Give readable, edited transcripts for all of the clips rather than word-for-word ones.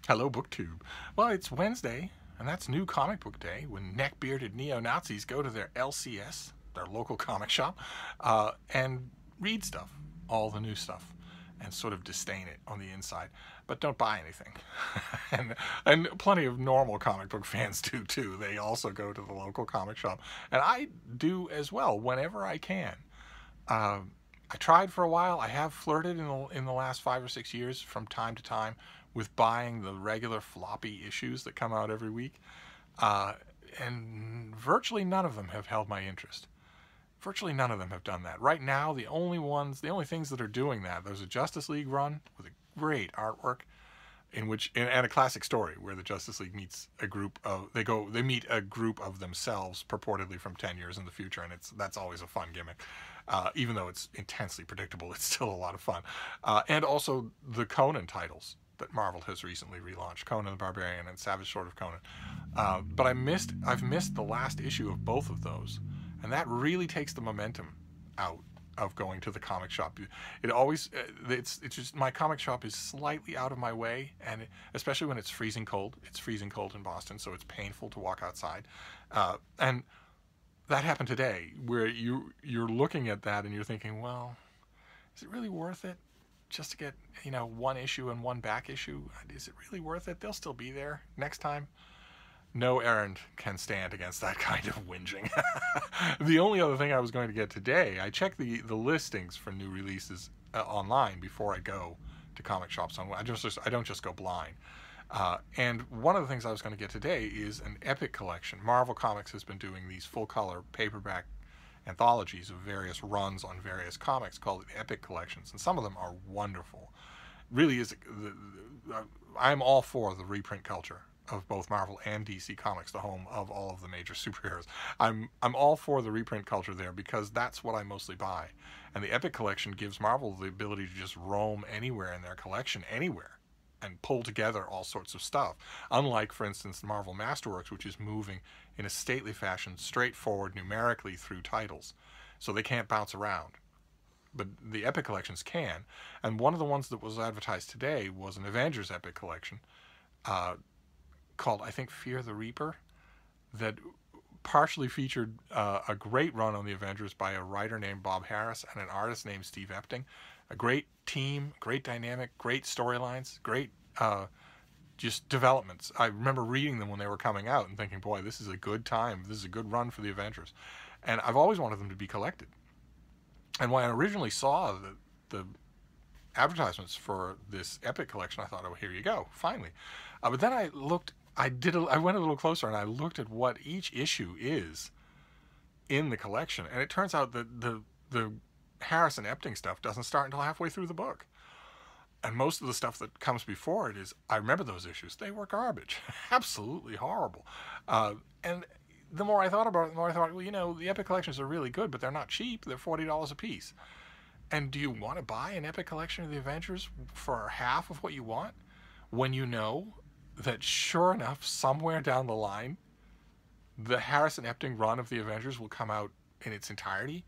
Hello, BookTube. Well, it's Wednesday, and that's New Comic Book Day, when neck-bearded neo-Nazis go to their LCS, their local comic shop, and read stuff, all the new stuff, and sort of disdain it on the inside. But don't buy anything. and plenty of normal comic book fans do, too. They also go to the local comic shop. And I do as well, whenever I can. I tried for a while. I have flirted in the last 5 or 6 years from time to time with buying the regular floppy issues that come out every week. And virtually none of them have held my interest. Virtually none of them have done that. Right now, the only things that are doing that, there's a Justice League run with a great artwork and a classic story where the Justice League meets a group of, they meet a group of themselves purportedly from 10 years in the future, and that's always a fun gimmick. Even though it's intensely predictable, it's still a lot of fun. And also the Conan titles that Marvel has recently relaunched, Conan the Barbarian and Savage Sword of Conan. But I've missed the last issue of both of those, and that really takes the momentum out of going to the comic shop. It's just, my comic shop is slightly out of my way, and especially when it's freezing cold. It's freezing cold in Boston, so it's painful to walk outside. And that happened today, where you're looking at that and you're thinking, well, is it really worth it just to get, one issue and one back issue? Is it really worth it? They'll still be there next time. No errand can stand against that kind of whinging. The only other thing I was going to get today, I check the listings for new releases online before I go to comic shops. I don't just go blind. And one of the things I was going to get today is an Epic collection. Marvel Comics has been doing these full-color paperback anthologies of various runs on various comics called Epic collections, and some of them are wonderful. Really is. I'm all for the reprint culture of both Marvel and DC Comics, the home of all of the major superheroes. I'm all for the reprint culture there because that's what I mostly buy. And the Epic collection gives Marvel the ability to just roam anywhere in their collection, anywhere, and pull together all sorts of stuff. Unlike, for instance, Marvel Masterworks, which is moving in a stately fashion, straightforward numerically through titles. So they can't bounce around. But the Epic collections can. And one of the ones that was advertised today was an Avengers Epic collection called, I think, Fear the Reaper, that partially featured a great run on the Avengers by a writer named Bob Harris and an artist named Steve Epting. A great team, great dynamic, great storylines, great just developments. I remember reading them when they were coming out and thinking, boy, this is a good time. This is a good run for the Avengers. And I've always wanted them to be collected. And when I originally saw the advertisements for this Epic collection, I thought, oh, here you go, finally. But then I went a little closer and I looked at what each issue is in the collection. And it turns out that the Harris and Epting stuff doesn't start until halfway through the book. And most of the stuff that comes before it is, I remember those issues, they were garbage. Absolutely horrible. And the more I thought about it, the more I thought, well, the Epic collections are really good, but they're not cheap. They're $40 a piece. And do you want to buy an Epic collection of the Avengers for half of what you want when you know that sure enough, somewhere down the line, the Harris and Epting run of the Avengers will come out in its entirety?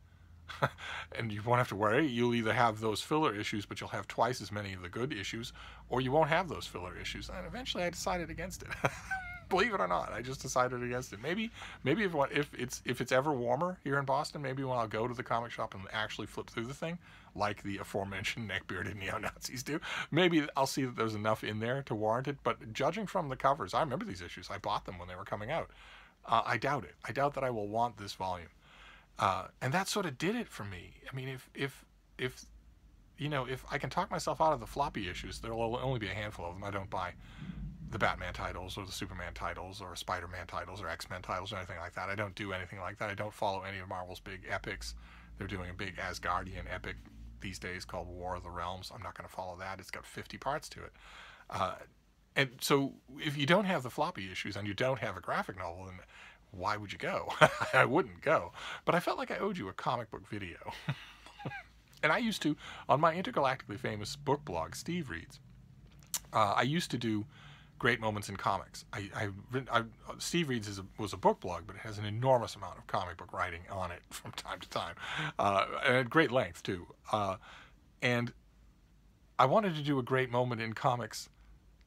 And you won't have to worry. You'll either have those filler issues, but you'll have twice as many of the good issues, or you won't have those filler issues. And eventually I decided against it. Believe it or not, I just decided against it. Maybe if it's ever warmer here in Boston, maybe when I'll go to the comic shop and actually flip through the thing, like the aforementioned neck-bearded neo-Nazis do, maybe I'll see that there's enough in there to warrant it. But judging from the covers, I remember these issues. I bought them when they were coming out. I doubt it. I doubt that I will want this volume. And that sort of did it for me. I mean, if I can talk myself out of the floppy issues, there will only be a handful of them. I don't buy the Batman titles or the Superman titles or Spider-Man titles or X-Men titles or anything like that. I don't do anything like that. I don't follow any of Marvel's big epics. They're doing a big Asgardian epic these days called War of the Realms. I'm not going to follow that. It's got 50 parts to it. And so if you don't have the floppy issues and you don't have a graphic novel, then why would you go? I wouldn't go. But I felt like I owed you a comic book video. And I used to, on my intergalactically famous book blog, Steve Reads, I used to do great moments in comics. Steve Reads was a book blog, but it has an enormous amount of comic book writing on it from time to time, and at great length too. And I wanted to do a great moment in comics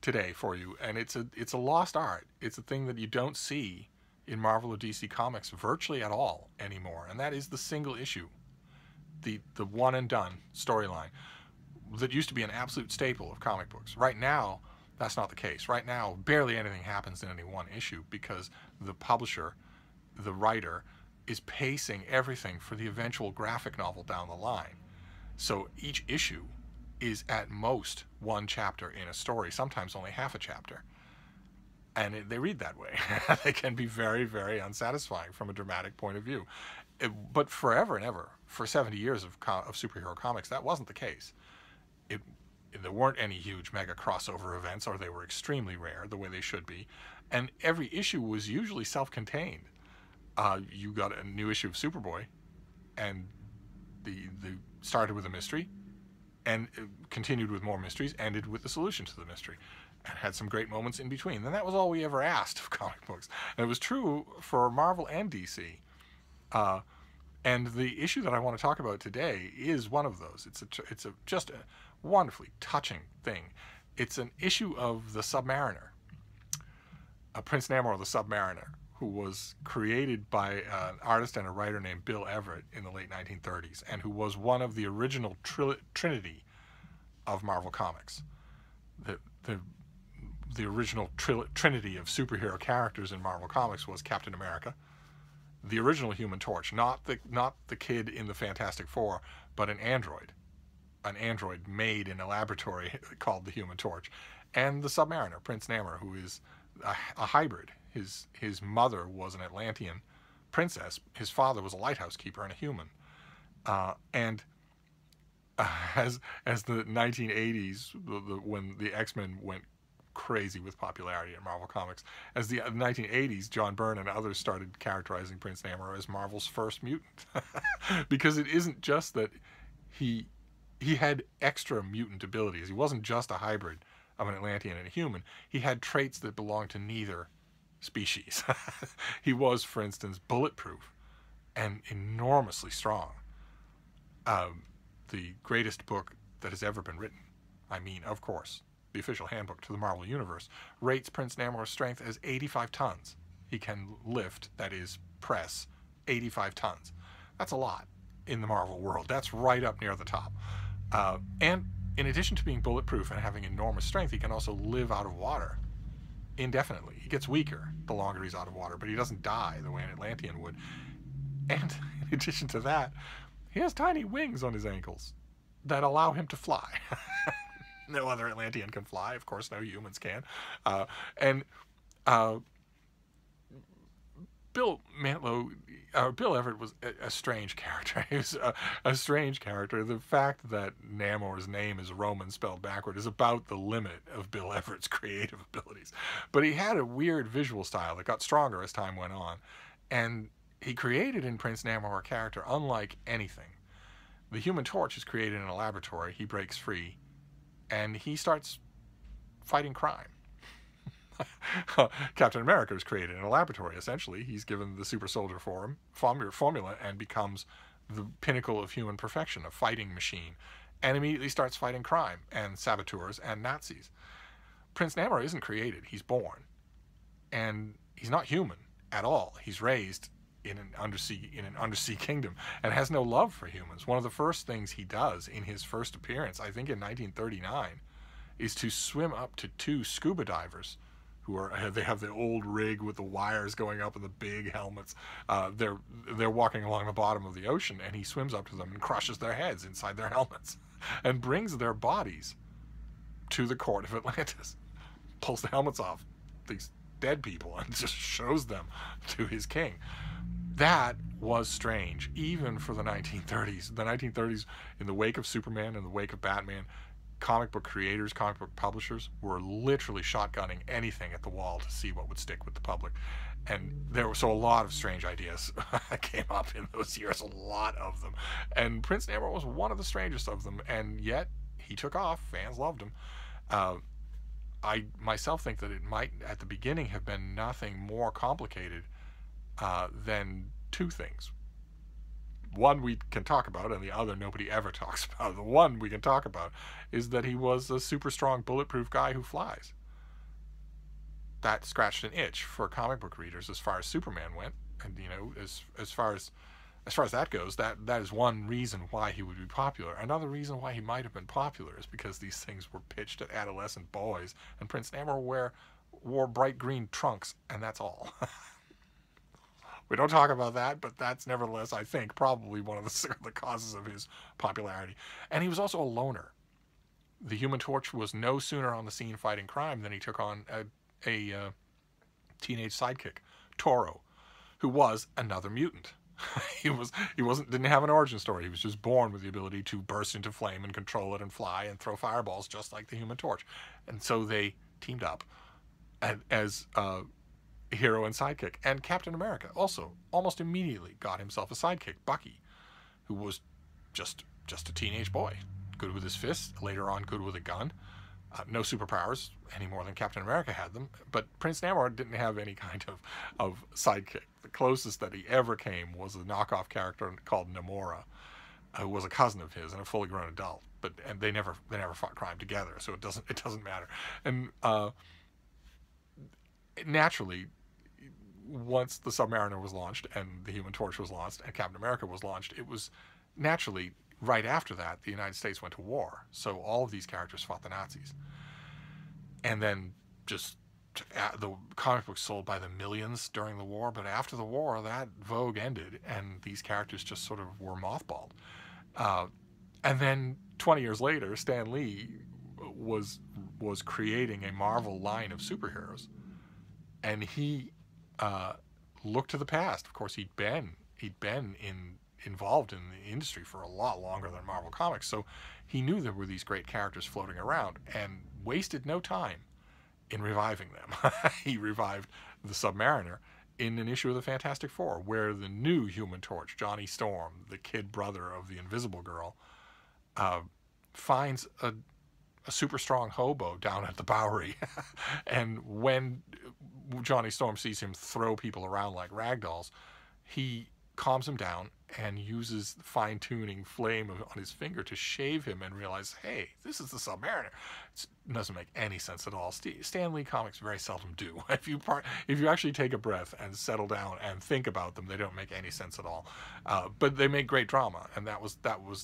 today for you, and it's a lost art. It's a thing that you don't see in Marvel or DC Comics virtually at all anymore, and that is the single issue, the one and done storyline that used to be an absolute staple of comic books. Right now, that's not the case. Right now, barely anything happens in any one issue because the publisher, the writer, is pacing everything for the eventual graphic novel down the line. So each issue is at most one chapter in a story, sometimes only half a chapter. And they read that way. They can be very, very unsatisfying from a dramatic point of view. But forever and ever, for 70 years of superhero comics, that wasn't the case. There weren't any huge mega crossover events, or they were extremely rare, the way they should be. And every issue was usually self-contained. You got a new issue of Superboy, and the started with a mystery, and continued with more mysteries, ended with the solution to the mystery, and had some great moments in between. And that was all we ever asked of comic books. And it was true for Marvel and DC. And the issue that I want to talk about today is one of those. It's just a wonderfully touching thing. It's an issue of the Submariner, Prince Namor the Submariner, who was created by an artist and a writer named Bill Everett in the late 1930s, and who was one of the original trinity of Marvel Comics. The original trinity of superhero characters in Marvel Comics was Captain America, the original Human Torch, not the kid in the Fantastic Four, but an android made in a laboratory called the Human Torch, and the Submariner, Prince Namor, who is a hybrid. His mother was an Atlantean princess. His father was a lighthouse keeper and a human. As the 1980s, when the X-Men went crazy with popularity in Marvel Comics, as the 1980s, John Byrne and others started characterizing Prince Namor as Marvel's first mutant, because it isn't just that he had extra mutant abilities. He wasn't just a hybrid of an Atlantean and a human. He had traits that belonged to neither species. He was, for instance, bulletproof and enormously strong. The greatest book that has ever been written, I mean, of course, the official handbook to the Marvel Universe, rates Prince Namor's strength as 85 tons. He can lift, that is, press, 85 tons. That's a lot in the Marvel world. That's right up near the top. And in addition to being bulletproof and having enormous strength, he can also live out of water indefinitely. He gets weaker the longer he's out of water, but he doesn't die the way an Atlantean would. And in addition to that, he has tiny wings on his ankles that allow him to fly. No other Atlantean can fly. Of course, no humans can. Bill Everett was a strange character. He was a strange character. The fact that Namor's name is Roman spelled backward is about the limit of Bill Everett's creative abilities. But he had a weird visual style that got stronger as time went on. And he created in Prince Namor a character unlike anything. The Human Torch is created in a laboratory. He breaks free, and he starts fighting crime. Captain America is created in a laboratory, essentially. He's given the super soldier formula and becomes the pinnacle of human perfection, a fighting machine, and immediately starts fighting crime and saboteurs and Nazis. Prince Namor isn't created. He's born. And he's not human at all. He's raised in an undersea kingdom and has no love for humans. One of the first things he does in his first appearance, I think in 1939, is to swim up to two scuba divers they have the old rig with the wires going up and the big helmets. They're walking along the bottom of the ocean, and he swims up to them and crushes their heads inside their helmets and brings their bodies to the court of Atlantis, pulls the helmets off these dead people and just shows them to his king. That was strange, even for the 1930s. The 1930s, in the wake of Superman, in the wake of Batman, comic book creators, comic book publishers were literally shotgunning anything at the wall to see what would stick with the public. And there were a lot of strange ideas came up in those years, a lot of them. And Prince Namor was one of the strangest of them, and yet he took off. Fans loved him. I myself think that it might, at the beginning, have been nothing more complicated than two things. One we can talk about, and the other nobody ever talks about. The one we can talk about is that he was a super strong bulletproof guy who flies. that scratched an itch for comic book readers as far as Superman went, and you know, as far as that goes, that is one reason why he would be popular. Another reason why he might have been popular is because these things were pitched at adolescent boys, and Prince Namor wore bright green trunks, and that's all. We don't talk about that, but that's nevertheless, I think, probably one of the causes of his popularity. And he was also a loner. The Human Torch was no sooner on the scene fighting crime than he took on a teenage sidekick, Toro, who was another mutant. didn't have an origin story. He was just born with the ability to burst into flame and control it and fly and throw fireballs just like the Human Torch. And so they teamed up as hero and sidekick. And Captain America also almost immediately got himself a sidekick, Bucky, who was just a teenage boy, good with his fists, later on good with a gun. No superpowers any more than Captain America had them, but Prince Namor didn't have any kind of sidekick. The closest that he ever came was a knockoff character called Namora, who was a cousin of his and a fully grown adult. And they never fought crime together, so it doesn't matter. And naturally, once the Submariner was launched and the Human Torch was launched and Captain America was launched, it was naturally right after that the United States went to war. So all of these characters fought the Nazis. And then just the comic books sold by the millions during the war, but after the war that vogue ended and these characters just sort of were mothballed. And then 20 years later, Stan Lee was creating a Marvel line of superheroes, and he looked to the past. Of course, he'd been involved in the industry for a lot longer than Marvel Comics, so he knew there were these great characters floating around and wasted no time in reviving them. He revived the Submariner in an issue of the Fantastic Four, where the new Human Torch, Johnny Storm, the kid brother of the Invisible Girl, finds a super strong hobo down at the Bowery. And when Johnny Storm sees him throw people around like ragdolls, he calms him down and uses fine-tuning flame on his finger to shave him and realize, hey, this is the Submariner. It doesn't make any sense at all. Stan Lee comics very seldom do. If you actually take a breath and settle down and think about them, they don't make any sense at all. But they make great drama, and that was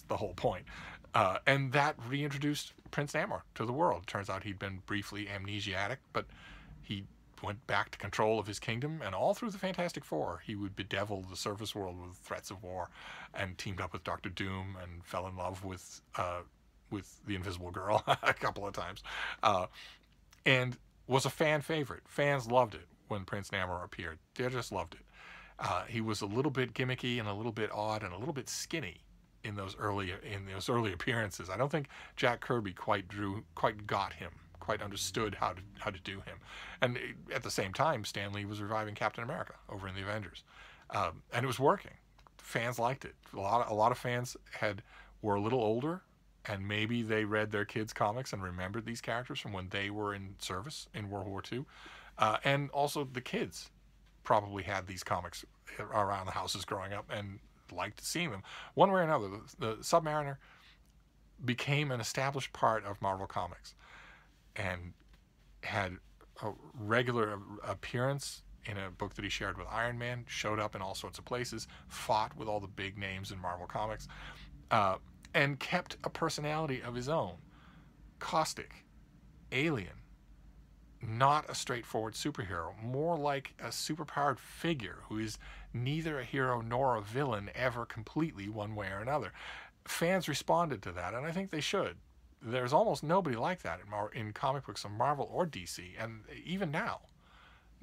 the whole point. And that reintroduced Prince Namor to the world. It turns out he'd been briefly amnesiac, but he went back to control of his kingdom, and all through the Fantastic Four he would bedevil the surface world with threats of war, and teamed up with Dr. Doom and fell in love with the Invisible Girl a couple of times, and was a fan favorite. Fans loved it when Prince Namor appeared. They just loved it. He was a little bit gimmicky and a little bit odd and a little bit skinny in those early appearances. I don't think Jack Kirby quite got him, quite understood how to do him. And at the same time, Stan Lee was reviving Captain America over in the Avengers, and it was working. Fans liked it. A lot of fans were a little older, and maybe they read their kids' comics and remembered these characters from when they were in service in World War II, and also the kids probably had these comics around the houses growing up and liked seeing them. One way or another, the Submariner became an established part of Marvel Comics and had a regular appearance in a book that he shared with Iron Man, showed up in all sorts of places, fought with all the big names in Marvel Comics, and kept a personality of his own. Caustic, alien, not a straightforward superhero, more like a superpowered figure who is neither a hero nor a villain ever completely one way or another. Fans responded to that, and I think they should. There's almost nobody like that in comic books of Marvel or DC, and even now,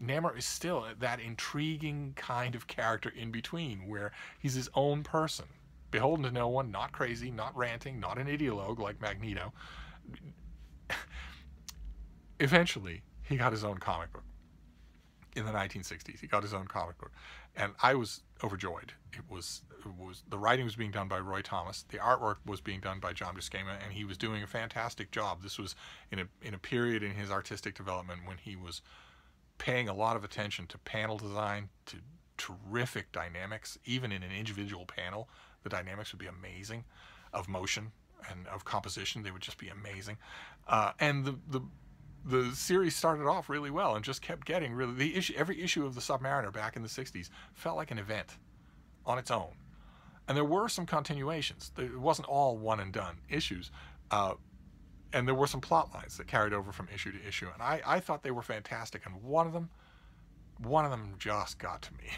Namor is still that intriguing kind of character in between, where he's his own person, beholden to no one, not crazy, not ranting, not an ideologue like Magneto. Eventually, he got his own comic book. In the 1960s, he got his own comic book, and I was overjoyed. The writing was being done by Roy Thomas, the artwork was being done by John Buscema, and he was doing a fantastic job. This was in a period in his artistic development when he was paying a lot of attention to panel design, to terrific dynamics. Even in an individual panel, the dynamics would be amazing, of motion and of composition. They would just be amazing, and the series started off really well and just kept getting really every issue of the Submariner back in the 60s felt like an event on its own. And there were some continuations. It wasn't all one and done issues. And there were some plot lines that carried over from issue to issue. And I thought they were fantastic. And one of them just got to me.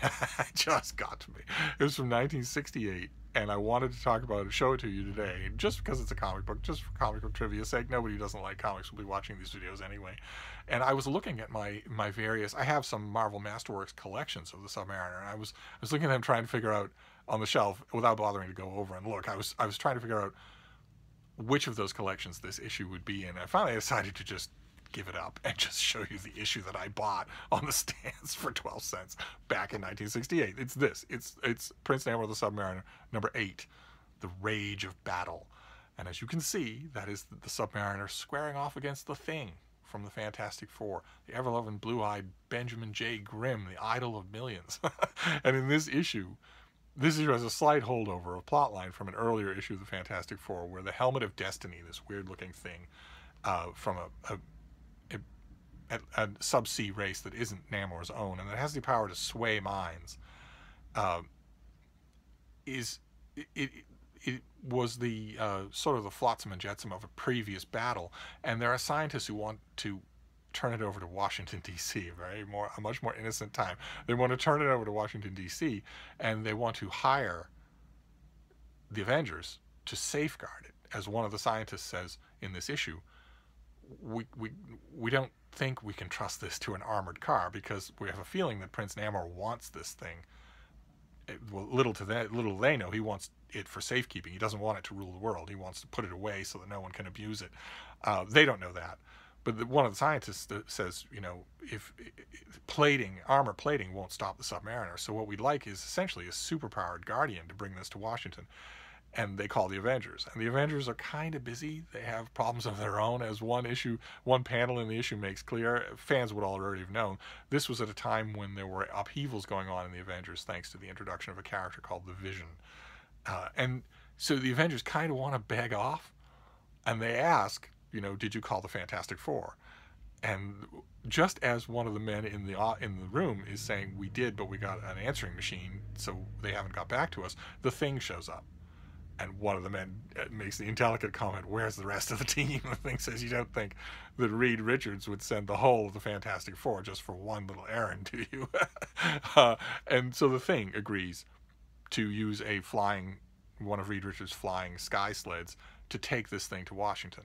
Just got to me. It was from 1968. And I wanted to talk about it, show it to you today, just because it's a comic book, just for comic book trivia's sake. Nobody who doesn't like comics will be watching these videos anyway. And I was looking at my various, I have some Marvel Masterworks collections of the Submariner, and I was looking at them trying to figure out on the shelf, without bothering to go over and look, I was trying to figure out which of those collections this issue would be in. I finally decided to just give it up and just show you the issue that I bought on the stands for 12 cents back in 1968. It's this. It's Prince Namor the Submariner, number 8, The Rage of Battle. And as you can see, that is the Submariner squaring off against the Thing from the Fantastic Four, the ever-loving blue-eyed Benjamin J. Grimm, the idol of millions. And in this issue has a slight holdover, a plotline from an earlier issue of the Fantastic Four, where the Helmet of Destiny, this weird-looking thing from a sub-sea race that isn't Namor's own, and that has the power to sway minds, it was the sort of the flotsam and jetsam of a previous battle, and there are scientists who want to turn it over to Washington, D.C., a much more innocent time. They want to turn it over to Washington, D.C., and they want to hire the Avengers to safeguard it. As one of the scientists says in this issue, we don't think we can trust this to an armored car, because we have a feeling that Prince Namor wants this thing. Well, little they know, he wants it for safekeeping. He doesn't want it to rule the world. He wants to put it away so that no one can abuse it. They don't know that. But one of the scientists says, if armor plating won't stop the Submariner, so what we'd like is essentially a superpowered Guardian to bring this to Washington. And they call the Avengers. And the Avengers are kind of busy. They have problems of their own, as one panel in the issue makes clear. Fans would already have known. This was at a time when there were upheavals going on in the Avengers, thanks to the introduction of a character called the Vision. And so the Avengers kind of want to beg off, and they ask, did you call the Fantastic Four? And just as one of the men in the room is saying, we did, but we got an answering machine, so they haven't got back to us, the Thing shows up. And one of the men makes the indelicate comment, where's the rest of the team? The Thing says, you don't think that Reed Richards would send the whole of the Fantastic Four just for one little errand, do you? And so the Thing agrees to use one of Reed Richards' flying sky sleds to take this thing to Washington.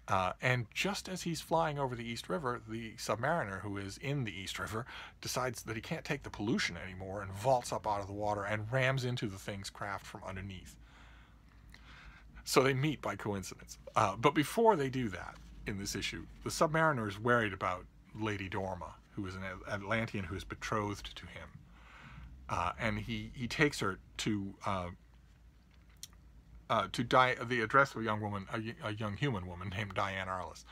And just as he's flying over the East River, the Submariner, who is in the East River, decides that he can't take the pollution anymore and vaults up out of the water and rams into the Thing's craft from underneath. So they meet by coincidence. But before they do that, in this issue, the Submariner is worried about Lady Dorma, who is an Atlantean who is betrothed to him. And he takes her to the address of a young woman, a young human woman named Diane Arliss,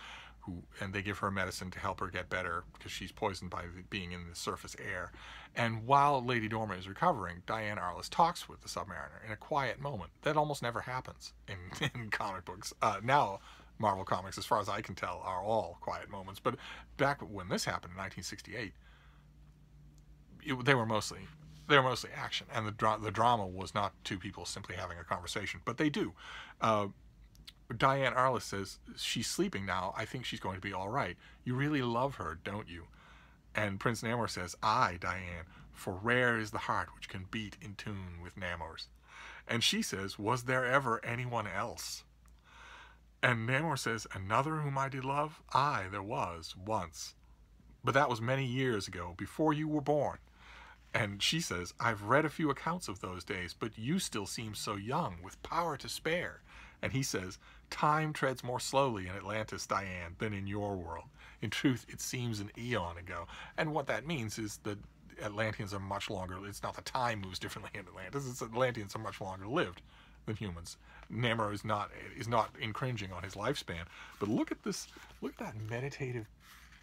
and they give her medicine to help her get better because she's poisoned by being in the surface air. And while Lady Dorma is recovering, Diane Arliss talks with the Submariner in a quiet moment. That almost never happens in comic books. Now, Marvel Comics, as far as I can tell, are all quiet moments. But back when this happened in 1968, they were mostly action, and the drama was not two people simply having a conversation, but they do. Diane Arliss says, she's sleeping now, I think she's going to be all right. You really love her, don't you? And Prince Namor says, aye, Diane, for rare is the heart which can beat in tune with Namor's. And she says, was there ever anyone else? And Namor says, another whom I did love? Aye, there was, once. But that was many years ago, before you were born. And she says, I've read a few accounts of those days, but you still seem so young, with power to spare. And he says, time treads more slowly in Atlantis, Diane, than in your world. In truth, it seems an eon ago. And what that means is that Atlanteans are much longer, it's not that time moves differently in Atlantis, it's that Atlanteans are much longer lived than humans. Namor is not infringing on his lifespan. But look at this, look at that meditative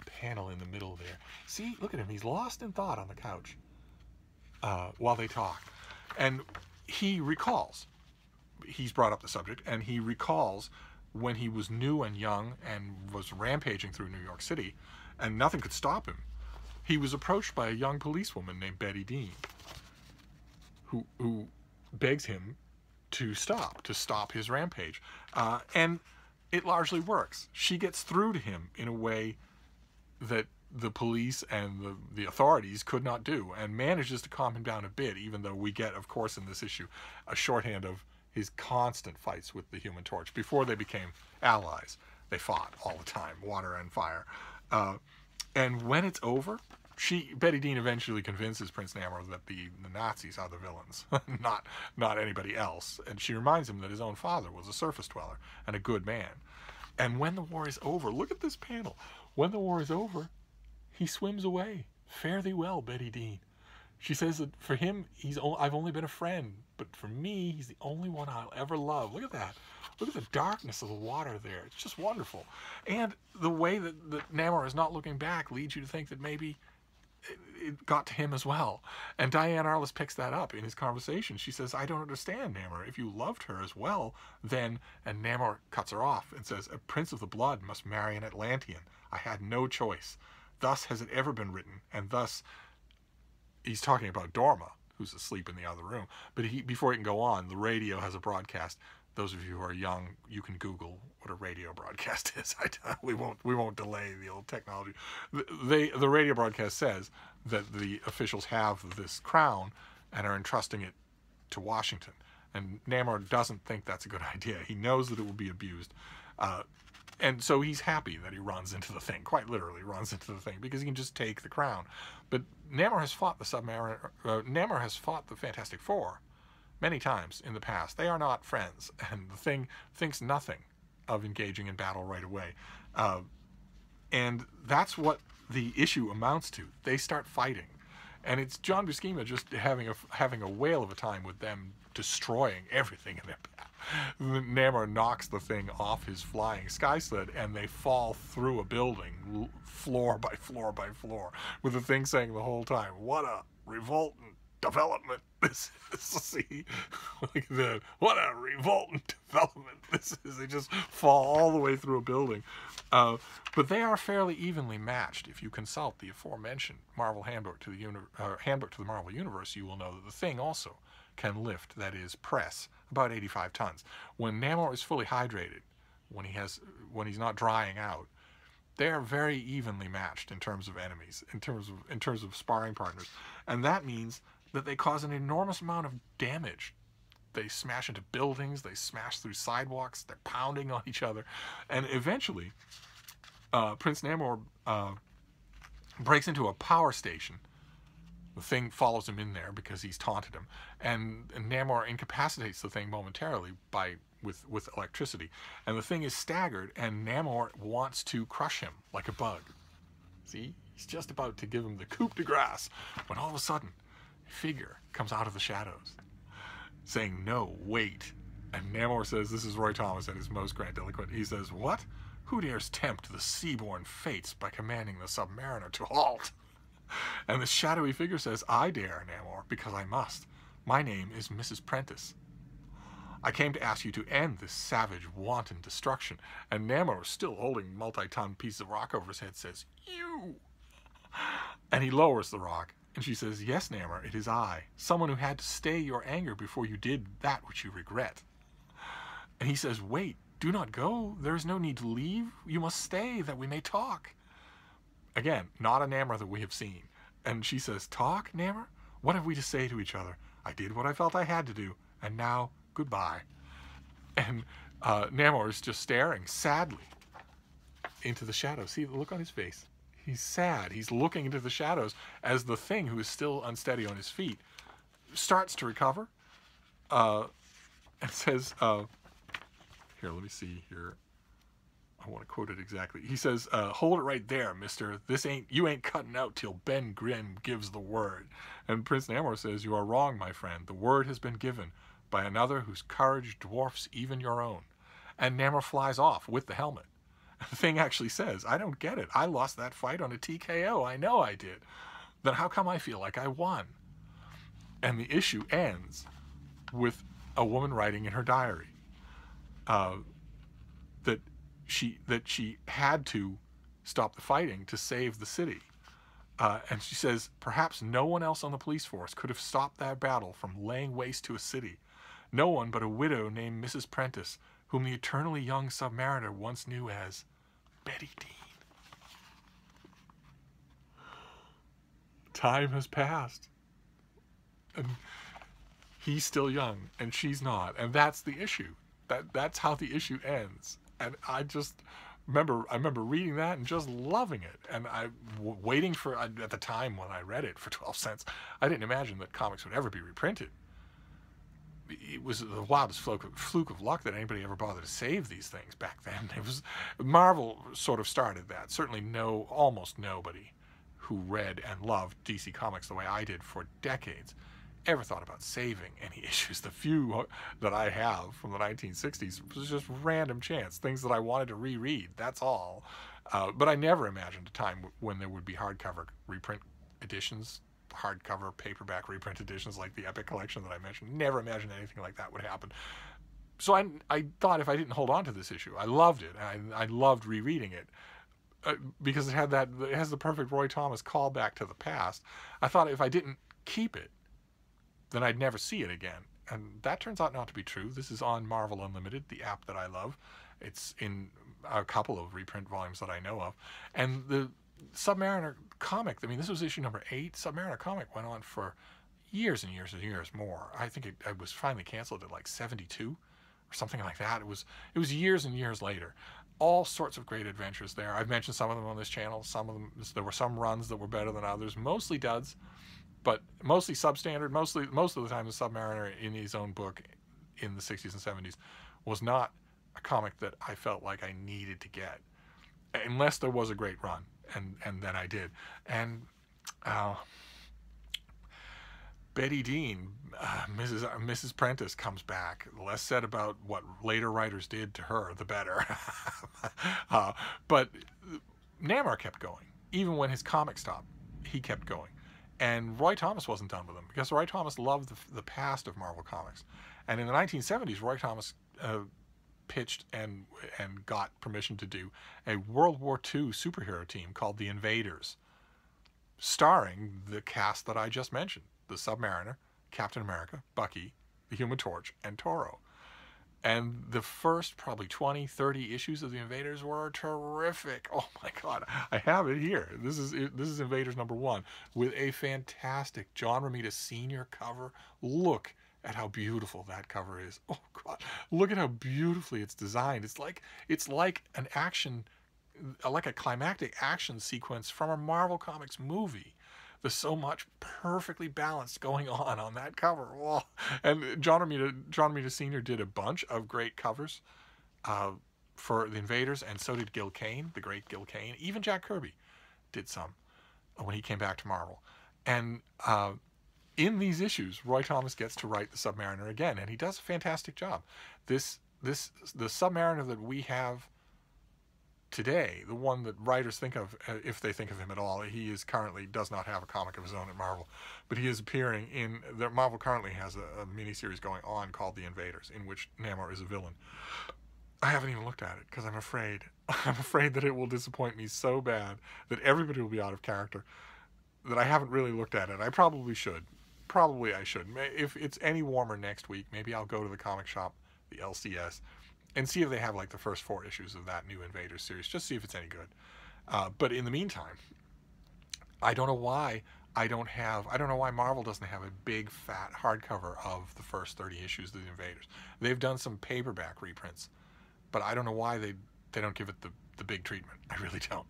panel in the middle there. See, look at him, he's lost in thought on the couch. While they talk, and he recalls, he's brought up the subject, and he recalls when he was new and young and was rampaging through New York City, and nothing could stop him. He was approached by a young policewoman named Betty Dean, who begs him to stop his rampage. And it largely works. She gets through to him in a way that the police and the authorities could not do, and manages to calm him down a bit, even though we get, of course, in this issue, a shorthand of his constant fights with the Human Torch. Before they became allies, they fought all the time, water and fire. And when it's over, Betty Dean eventually convinces Prince Namor that the Nazis are the villains, not anybody else. And she reminds him that his own father was a surface dweller and a good man. And when the war is over, look at this panel. When the war is over, he swims away. Fare thee well, Betty Dean. She says that for him, I've only been a friend, but for me, he's the only one I'll ever love. Look at that. Look at the darkness of the water there. It's just wonderful. And the way that Namor is not looking back leads you to think that maybe it got to him as well. And Diane Arliss picks that up in his conversation. She says, I don't understand, Namor. If you loved her as well, then... And Namor cuts her off and says, a prince of the blood must marry an Atlantean. I had no choice. Thus has it ever been written. And thus... He's talking about Dorma, who's asleep in the other room. But before he can go on, the radio has a broadcast. Those of you who are young, you can Google what a radio broadcast is. We won't delay the old technology. The radio broadcast says that the officials have this crown and are entrusting it to Washington. And Namor doesn't think that's a good idea. He knows that it will be abused. And so he's happy that he runs into the thing, quite literally runs into the thing, because he can just take the crown. But Namor has fought the Submariner. Namor has fought the Fantastic Four many times in the past. They are not friends, and the Thing thinks nothing of engaging in battle right away. And that's what the issue amounts to. They start fighting, and it's John Buscema just having a whale of a time with them destroying everything in their path. Namor knocks the Thing off his flying sky sled, and they fall through a building, floor by floor by floor, with the Thing saying the whole time, "What a revolting development this is." See, look at that. What a revolting development this is. They just fall all the way through a building. But they are fairly evenly matched. If you consult the aforementioned Marvel Handbook to the Marvel Universe, you will know that the Thing also can lift, that is, press, about 85 tons. When Namor is fully hydrated, when he's not drying out, they are very evenly matched in terms of enemies, in terms of sparring partners, and that means that they cause an enormous amount of damage. They smash into buildings, they smash through sidewalks, they're pounding on each other, and eventually, Prince Namor breaks into a power station. The Thing follows him in there because he's taunted him, and Namor incapacitates the Thing momentarily with electricity, and the Thing is staggered, and Namor wants to crush him like a bug. See, he's just about to give him the coup de grace when all of a sudden a figure comes out of the shadows saying, "No, wait." And Namor says, this is Roy Thomas at his most grandiloquent, he says, "What? Who dares tempt the seaborne fates by commanding the Submariner to halt?" And the shadowy figure says, "I dare, Namor, because I must. My name is Mrs. Prentice. I came to ask you to end this savage, wanton destruction." And Namor, still holding multi-ton piece of rock over his head, says, "You!" And he lowers the rock, and she says, "Yes, Namor, it is I, someone who had to stay your anger before you did that which you regret." And he says, "Wait, do not go. There is no need to leave. You must stay, that we may talk." Again, not a Namor that we have seen. And she says, "Talk, Namor? What have we to say to each other? I did what I felt I had to do, and now, goodbye." And Namor is just staring sadly into the shadows. See the look on his face? He's sad. He's looking into the shadows as the Thing, who is still unsteady on his feet, starts to recover and says, here, let me see here. I want to quote it exactly. He says, "Hold it right there, mister. You ain't cutting out till Ben Grimm gives the word." And Prince Namor says, "You are wrong, my friend. The word has been given by another whose courage dwarfs even your own." And Namor flies off with the helmet. The Thing actually says, "I don't get it. I lost that fight on a TKO. I know I did. Then how come I feel like I won?" And the issue ends with a woman writing in her diary. that she had to stop the fighting to save the city. And she says, perhaps no one else on the police force could have stopped that battle from laying waste to a city. No one but a widow named Mrs. Prentice, whom the eternally young Submariner once knew as Betty Dean. Time has passed. And he's still young, and she's not. And that's the issue. That's how the issue ends. And I remember reading that and just loving it. And waiting for, at the time when I read it for 12 cents, I didn't imagine that comics would ever be reprinted. It was the wildest fluke of luck that anybody ever bothered to save these things back then. It was Marvel sort of started that. Certainly almost nobody who read and loved DC Comics the way I did for decades ever thought about saving any issues. The few that I have from the 1960s was just random chance, things that I wanted to reread, that's all. But I never imagined a time when there would be hardcover reprint editions, hardcover paperback reprint editions like the Epic Collection that I mentioned. Never imagined anything like that would happen. So I thought if I didn't hold on to this issue, I loved it. I loved rereading it. Because it has the perfect Roy Thomas callback to the past. I thought if I didn't keep it, then I'd never see it again. And that turns out not to be true. This is on Marvel Unlimited, the app that I love. It's in a couple of reprint volumes that I know of. And the Submariner comic, I mean, this was issue number 8. Submariner comic went on for years and years and years more. I think it was finally canceled at like 72 or something like that. It was years and years later. All sorts of great adventures there. I've mentioned some of them on this channel. Some of them, there were some runs that were better than others. Mostly duds, but mostly substandard. Most of the time, the Submariner in his own book in the 60s and 70s was not a comic that I felt like I needed to get, unless there was a great run, and then I did. And Betty Dean, Mrs. Prentice comes back. The less said about what later writers did to her, the better. But Namor kept going. Even when his comic stopped, he kept going. And Roy Thomas wasn't done with him, because Roy Thomas loved the past of Marvel Comics. And in the 1970s, Roy Thomas pitched and got permission to do a World War II superhero team called the Invaders, starring the cast that I just mentioned. The Submariner, Captain America, Bucky, the Human Torch, and Toro. And the first probably 20, 30 issues of the Invaders were terrific. Oh my God, I have it here. This is Invaders number 1 with a fantastic John Romita Sr. cover. Look at how beautiful that cover is. Oh God, look at how beautifully it's designed. It's like an action, like a climactic action sequence from a Marvel Comics movie. There's so much perfectly balanced going on that cover. Oh. And John Romita Sr. did a bunch of great covers for the Invaders, and so did Gil Kane, the great Gil Kane. Even Jack Kirby did some when he came back to Marvel. And in these issues, Roy Thomas gets to write the Submariner again, and he does a fantastic job. The Submariner that we have today, the one that writers think of, if they think of him at all, he currently does not have a comic of his own at Marvel, but he is appearing in, Marvel currently has a miniseries going on called The Invaders, in which Namor is a villain. I haven't even looked at it, because I'm afraid that it will disappoint me so bad that everybody will be out of character, that I haven't really looked at it. I probably should. Probably I should. If it's any warmer next week, maybe I'll go to the comic shop, the LCS, and see if they have like the first 4 issues of that new Invaders series, just see if it's any good. But in the meantime, I don't know why Marvel doesn't have a big fat hardcover of the first 30 issues of the Invaders. They've done some paperback reprints, but I don't know why they don't give it the big treatment. I really don't.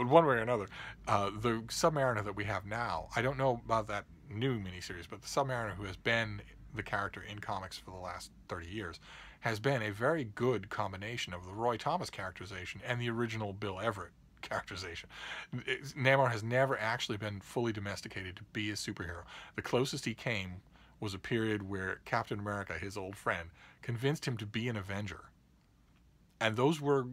One way or another, the Submariner that we have now, I don't know about that new miniseries, but the Submariner who has been the character in comics for the last 30 years has been a very good combination of the Roy Thomas characterization and the original Bill Everett characterization. Namor has never actually been fully domesticated to be a superhero. The closest he came was a period where Captain America, his old friend, convinced him to be an Avenger. And those were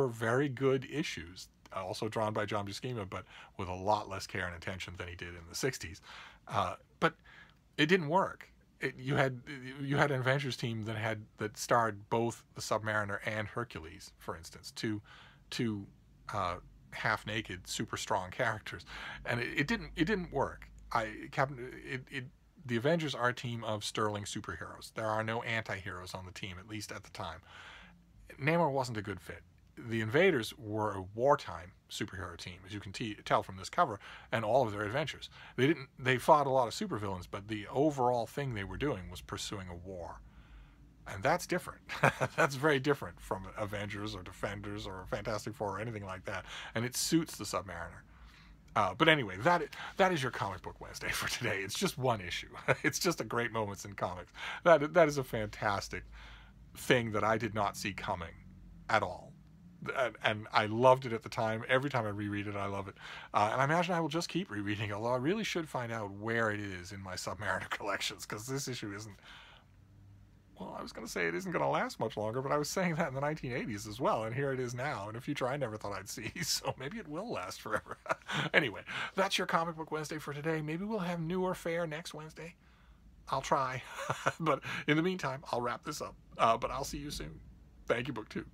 very good issues, also drawn by John Buscema, but with a lot less care and attention than he did in the 60s. But it didn't work. you had an Avengers team that starred both the Submariner and Hercules, for instance, two half naked, super strong characters, and it didn't work. The Avengers are a team of sterling superheroes. There are no anti-heroes on the team, at least at the time. Namor wasn't a good fit. The Invaders were a wartime superhero team, as you can tell from this cover and all of their adventures. They fought a lot of supervillains, but the overall thing they were doing was pursuing a war. And that's different. That's very different from Avengers or Defenders or Fantastic Four or anything like that. And it suits the Submariner. But anyway, that is your Comic Book Wednesday for today. It's just one issue. It's just a great moments in comics. That is a fantastic thing that I did not see coming at all. And I loved it at the time. Every time I reread it, I love it. And I imagine I will just keep rereading it, although I really should find out where it is in my Submariner collections, because this issue isn't... Well, I was going to say it isn't going to last much longer, but I was saying that in the 1980s as well, and here it is now, in a future I never thought I'd see, so maybe it will last forever. Anyway, that's your Comic Book Wednesday for today. Maybe we'll have newer fare next Wednesday. I'll try. But in the meantime, I'll wrap this up. But I'll see you soon. Thank you, BookTube.